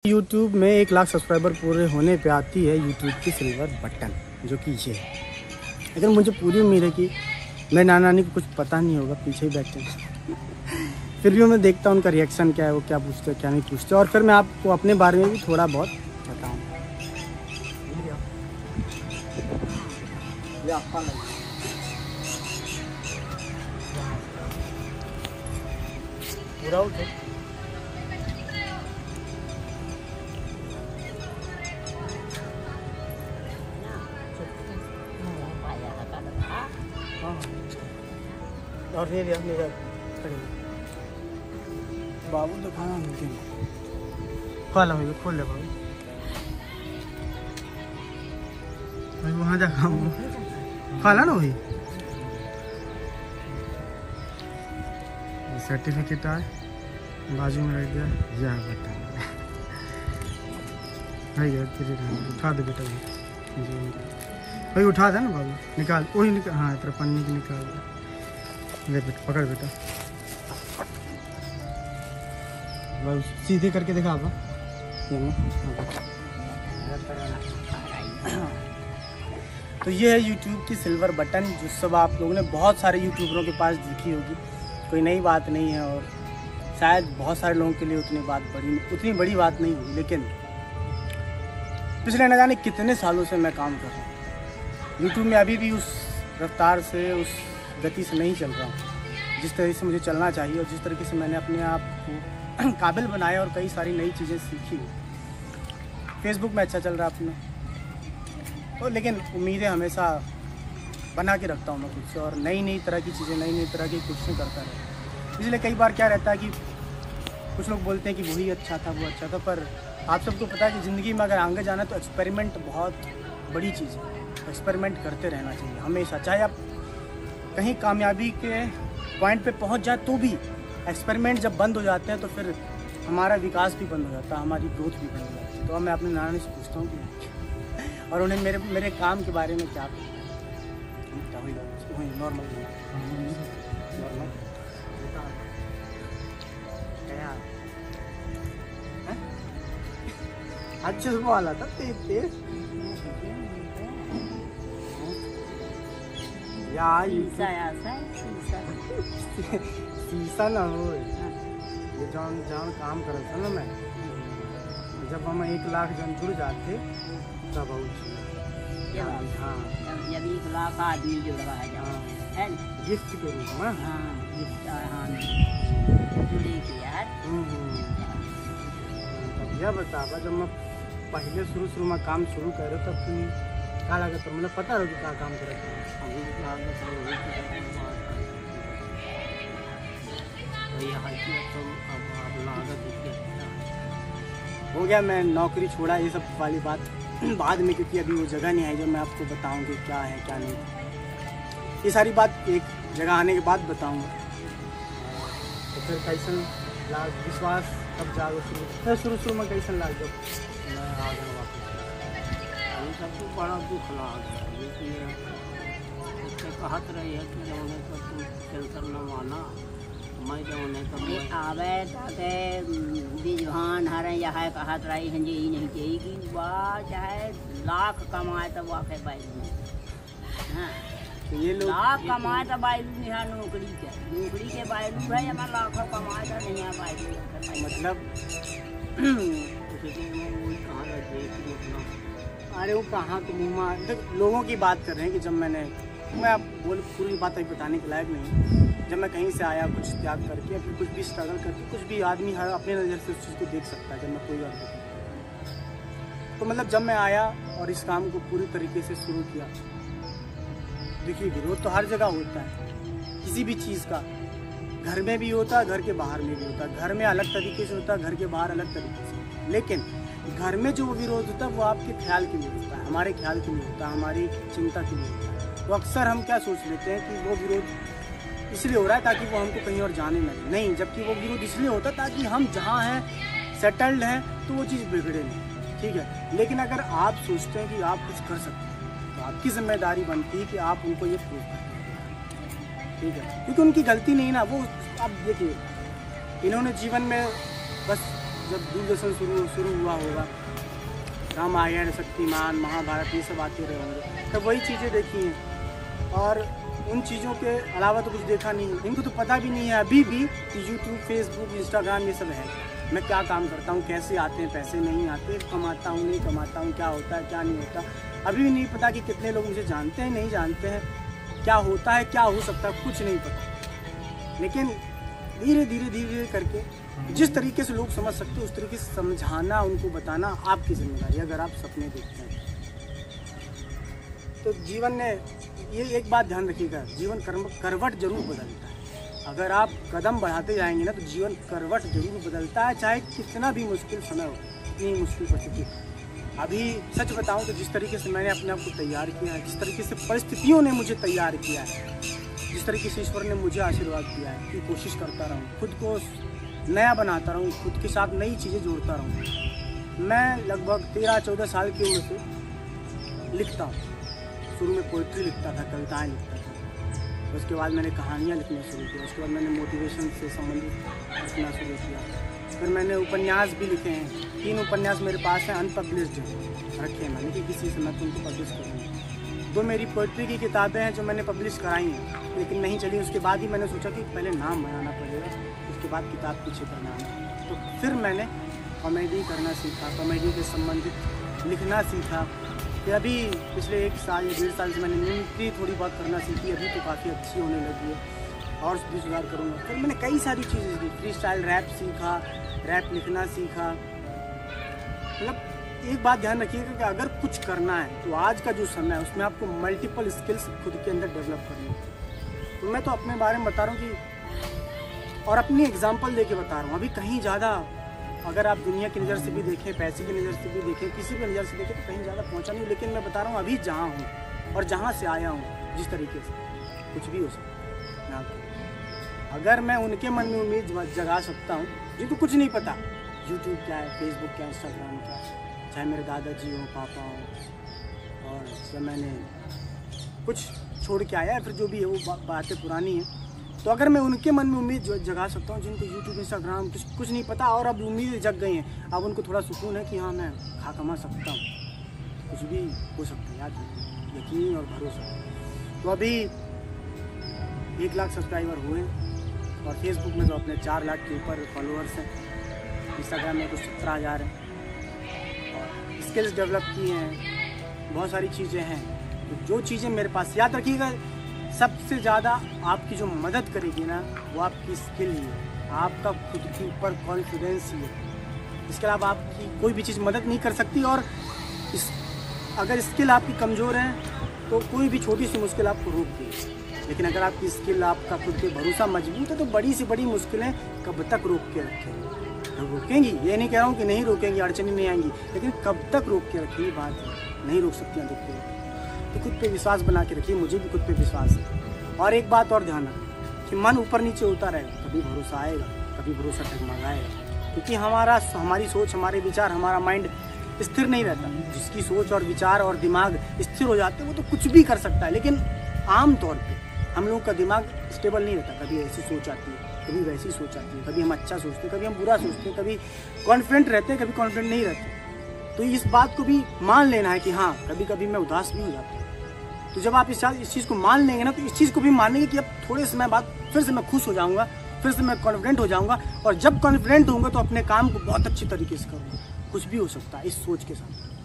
YouTube में 1 lakh subscriber पूरे होने पे आती है YouTube की सिल्वर बटन, जो कि ये है। लेकिन मुझे पूरी उम्मीद है कि मेरे नाना नानी को कुछ पता नहीं होगा, पीछे ही बैठे हैं। फिर भी मैं देखता हूँ उनका रिएक्शन क्या है, वो क्या पूछते हैं क्या नहीं पूछते, और फिर मैं आपको अपने बारे में भी थोड़ा बहुत बताऊँ। पूरा उठे और नहीं रिया मेरा बाबू तो खाना मिलते हैं, खोला भाई खोल ले बाबू भाई, वहाँ जा खाला ना भाई। सर्टिफिकेट आए बाजू में रख दिया, यह बता भाई यार तेरे उठा दे बेटा भाई, उठा दे ना बाबू, निकाल वही निकाल, हाँ तेरा पन्नी की निकाल दे, ले बेटा पकड़ बेटा, बस सीधे करके दिखा बा। तो ये है YouTube की सिल्वर बटन, जो सब आप लोगों ने बहुत सारे यूट्यूबरों के पास देखी होगी, कोई नई बात नहीं है और शायद बहुत सारे लोगों के लिए उतनी बड़ी बात नहीं होगी। लेकिन पिछले न जाने कितने सालों से मैं काम कर रहा हूँ YouTube में, अभी भी उस रफ्तार से उस गति से नहीं चल रहा हूँ जिस तरह से मुझे चलना चाहिए, और जिस तरीके से मैंने अपने आप को काबिल बनाया और कई सारी नई चीज़ें सीखी। फेसबुक में अच्छा चल रहा है अपना, तो लेकिन उम्मीदें हमेशा बना के रखता हूँ मैं खुद से, और नई तरह की चीज़ें, नई तरह की कोशिशें करता रहता हूँ। इसलिए कई बार क्या रहता है कि कुछ लोग बोलते हैं कि वही अच्छा था, वो अच्छा था, पर आप सबको पता है कि ज़िंदगी में अगर आगे जाना तो एक्सपेरिमेंट बहुत बड़ी चीज़ है। एक्सपेरिमेंट करते रहना चाहिए हमेशा, चाहे आप कहीं कामयाबी के पॉइंट पे पहुंच जाए तो भी एक्सपेरिमेंट जब बंद हो जाते हैं तो फिर हमारा विकास भी बंद हो जाता है, हमारी ग्रोथ भी बंद हो जाती है। तो अब मैं अपने नाना से पूछता हूँ कि और उन्हें मेरे काम के बारे में क्या नॉर्मल अच्छे से वाला था तेज यार, शीशा ना हो ये जहाँ काम कर था ना मैं, जब हम 1 लाख जन जुड़ जाते तब हाँ जब 1 लाख आदमी जुड़ रहा है गिफ्ट के रूप में, हाँ जुड़े की यार। तब यह बतावा, जब मैं पहले शुरू में काम शुरू कर रहा तब तुम क्या लागत तो मतलब पता रहो कि क्या काम कर हो गया। मैं नौकरी छोड़ा, ये सब वाली बात बाद में, क्योंकि अभी वो जगह नहीं आई जो मैं आपको बताऊंगी क्या है क्या नहीं। ये सारी बात एक जगह आने के बाद बताऊंगा। तो फिर कैसन लाग विश्वास कब जागो शुरू में कैसन लाग जब मैं आ गया वापस, सबको बड़ा दुख लगा, कहत रही है कि उन्हें तो टेंशन न माना, मैं जो उन्हें आवे ताके बीजवान हरे यहाँ कहत रही हैं जी नहीं चाहिए कि वाह चाहे लाख कमाए तो वाक़ बाइलू, हाँ तो ये लोग लाख कमाए तो बाइलू नहीं है, नौकरी के बाइलू है, या लाखों कमाए तो नहीं है बाइलू। मतलब अरे वो कहाँ तो मुँह लोगों की बात कर रहे हैं कि जब मैं आप पूरी बात अभी बताने के लायक नहीं, जब मैं कहीं से आया कुछ त्याग करके, फिर कुछ भी स्ट्रगल करके, कुछ भी आदमी हर अपने नज़र से उस चीज़ को देख सकता है। जब मैं कोई और तो मतलब जब मैं आया और इस काम को पूरी तरीके से शुरू किया, देखिए विरोध तो हर जगह होता है किसी भी चीज़ का, घर में भी होता है, घर के बाहर में भी होता है। घर में अलग तरीके से होता है, घर के बाहर अलग तरीके से, लेकिन घर में जो विरोध होता है वो आपके ख्याल के लिए होता है, हमारे ख्याल के लिए होता है, हमारी चिंता के लिए होता है। तो अक्सर हम क्या सोच लेते हैं कि वो विरोध इसलिए हो रहा है ताकि वो हमको कहीं और जाने ना दें, नहीं, जबकि वो विरोध इसलिए होता है ताकि हम जहाँ हैं सेटल्ड हैं तो वो चीज़ बिगड़े नहीं, ठीक है। लेकिन अगर आप सोचते हैं कि आप कुछ कर सकते हैं तो आपकी जिम्मेदारी बनती है कि आप उनको ये प्रूव करें, ठीक है, क्योंकि उनकी गलती नहीं ना वो। आप देखिए इन्होंने जीवन में बस जब दूरदर्शन शुरू हुआ होगा, रामायण, शक्तिमान, महाभारत ये सब आते रहे होंगे, तब वही चीज़ें देखी हैं और उन चीज़ों के अलावा तो कुछ देखा नहीं है। इनको तो पता भी नहीं है अभी भी कि यूट्यूब, फेसबुक, इंस्टाग्राम ये सब है। मैं क्या काम करता हूँ, कैसे आते हैं पैसे, नहीं आते, कमाता हूँ, नहीं कमाता हूँ, क्या होता है, क्या नहीं होता, अभी भी नहीं पता कि कितने लोग मुझे जानते हैं, नहीं जानते हैं, क्या होता है, क्या हो सकता है, कुछ नहीं पता। लेकिन धीरे धीरे करके जिस तरीके से लोग समझ सकते हैं उस तरीके से समझाना, उनको बताना आपकी जिम्मेदारी है, अगर आप सपने देखते हैं तो। जीवन ने ये एक बात ध्यान रखिएगा, जीवन करवट जरूर बदलता है। अगर आप कदम बढ़ाते जाएंगे ना तो जीवन करवट जरूर बदलता है, चाहे कितना भी मुश्किल समय हो, कितनी मुश्किल परिस्थिति। अभी सच बताऊं तो जिस तरीके से मैंने अपने आप को तैयार किया है, जिस तरीके से परिस्थितियों ने मुझे तैयार किया है, जिस तरीके से ईश्वर ने मुझे आशीर्वाद दिया है कि कोशिश करता रहूँ, खुद को नया बनाता रहूँ, खुद के साथ नई चीज़ें जोड़ता रहूँ। मैं लगभग 13-14 साल की उम्र से लिखता हूँ। शुरू में पोइट्री लिखता था, कविताएं लिखता था, उसके बाद मैंने कहानियाँ लिखना शुरू किया, उसके बाद मैंने मोटिवेशन से संबंधित लिखना शुरू किया, फिर मैंने उपन्यास भी लिखे हैं। 3 उपन्यास मेरे पास हैं, अनपब्लिश्ड रखे हैं मैंने कि किसी से मैं तुमको पब्लिश करूँगा। 2 मेरी पोइट्री की किताबें हैं जो मैंने पब्लिश कराई हैं लेकिन नहीं चली। उसके बाद ही मैंने सोचा कि पहले नाम बनाना पड़ेगा, उसके बाद किताब पीछे करना है। तो फिर मैंने कॉमेडी करना सीखा, कॉमेडी के संबंधित लिखना सीखा। फिर अभी पिछले 1 साल या 1.5 साल से मैंने मिमिक्री थोड़ी बहुत करना सीखी, अभी तो काफ़ी अच्छी होने लगी है और भी सुधार करूँगा। फिर मैंने कई सारी चीज़ें सीखी, फ्री स्टाइल रैप सीखा, रैप लिखना सीखा। मतलब एक बात ध्यान रखिएगा कि अगर कुछ करना है तो आज का जो समय है उसमें आपको मल्टीपल स्किल्स खुद के अंदर डेवलप करनी है। तो मैं तो अपने बारे में बता रहा हूँ कि और अपनी एग्जाम्पल दे के बता रहा हूँ। अभी कहीं ज़्यादा अगर आप दुनिया की नज़र से भी देखें, पैसे की नज़र से भी देखें, किसी भी नज़र से देखें तो कहीं ज़्यादा पहुँचा नहीं। लेकिन मैं बता रहा हूँ अभी जहाँ हूँ और जहाँ से आया हूँ, जिस तरीके से कुछ भी हो सकता है। अगर मैं उनके मन में उम्मीद जगा सकता हूँ जिनको कुछ नहीं पता यूट्यूब क्या है, फेसबुक क्या है, इंस्टाग्राम क्या है, चाहे मेरे दादाजी हो, पापा हो, और जब मैंने कुछ छोड़ के आया है फिर जो भी है वो बातें पुरानी हैं, तो अगर मैं उनके मन में उम्मीद जगा सकता हूँ जिनको यूट्यूब, इंस्टाग्राम कुछ नहीं पता और अब उम्मीदें जग गई हैं, अब उनको थोड़ा सुकून है कि हाँ मैं खा कमा सकता हूँ, कुछ भी हो सकता है, याद यकीन और भरोसा। तो अभी 1 लाख सब्सक्राइबर हुए और फेसबुक में तो अपने 4 लाख के ऊपर फॉलोअर्स हैं, इंस्टाग्राम में कुछ 17,000 हैं और स्किल्स डेवलप की हैं, बहुत सारी चीज़ें हैं। तो जो चीज़ें मेरे पास, याद रखिएगा सबसे ज़्यादा आपकी जो मदद करेगी ना वो आपकी स्किल ही है, आपका खुद के ऊपर कॉन्फिडेंस ही है। इसके अलावा आपकी कोई भी चीज़ मदद नहीं कर सकती। और अगर स्किल आपकी कमज़ोर है तो कोई भी छोटी सी मुश्किल आपको रोक देगी, लेकिन अगर आपकी स्किल, आपका खुद पे भरोसा मजबूत है तो बड़ी से बड़ी मुश्किलें कब तक रोक के रखेंगी, रोकेंगी। ये नहीं कह रहा हूँ कि नहीं रोकेंगी, अड़चनें नहीं आएंगी, लेकिन कब तक रोक के रखेंगी, बात है नहीं रोक सकती हैं तो खुद पे विश्वास बना के रखिए। मुझे भी खुद पे विश्वास है। और एक बात और ध्यान रखें कि मन ऊपर नीचे होता रहेगा, कभी भरोसा आएगा, कभी भरोसा डगमगाएगा, क्योंकि हमारी सोच, हमारे विचार, हमारा माइंड स्थिर नहीं रहता। जिसकी सोच और विचार और दिमाग स्थिर हो जाते हैं वो तो कुछ भी कर सकता है, लेकिन आमतौर पर हम लोगों का दिमाग स्टेबल नहीं रहता। कभी ऐसी सोच आती है, कभी वैसी सोच आती है, कभी हम अच्छा सोचते हैं, कभी हम बुरा सोचते हैं, कभी कॉन्फिडेंट रहते हैं, कभी कॉन्फिडेंट नहीं रहते। तो इस बात को भी मान लेना है कि हाँ कभी कभी मैं उदास भी हो जाता हूँ। तो जब आप इस चीज़ को मान लेंगे ना तो इस चीज़ को भी मानेंगे कि अब थोड़े समय बाद फिर से मैं खुश हो जाऊँगा, फिर से मैं कॉन्फिडेंट हो जाऊँगा, और जब कॉन्फिडेंट होऊंगा तो अपने काम को बहुत अच्छी तरीके से करूँगा। कुछ भी हो सकता है इस सोच के साथ।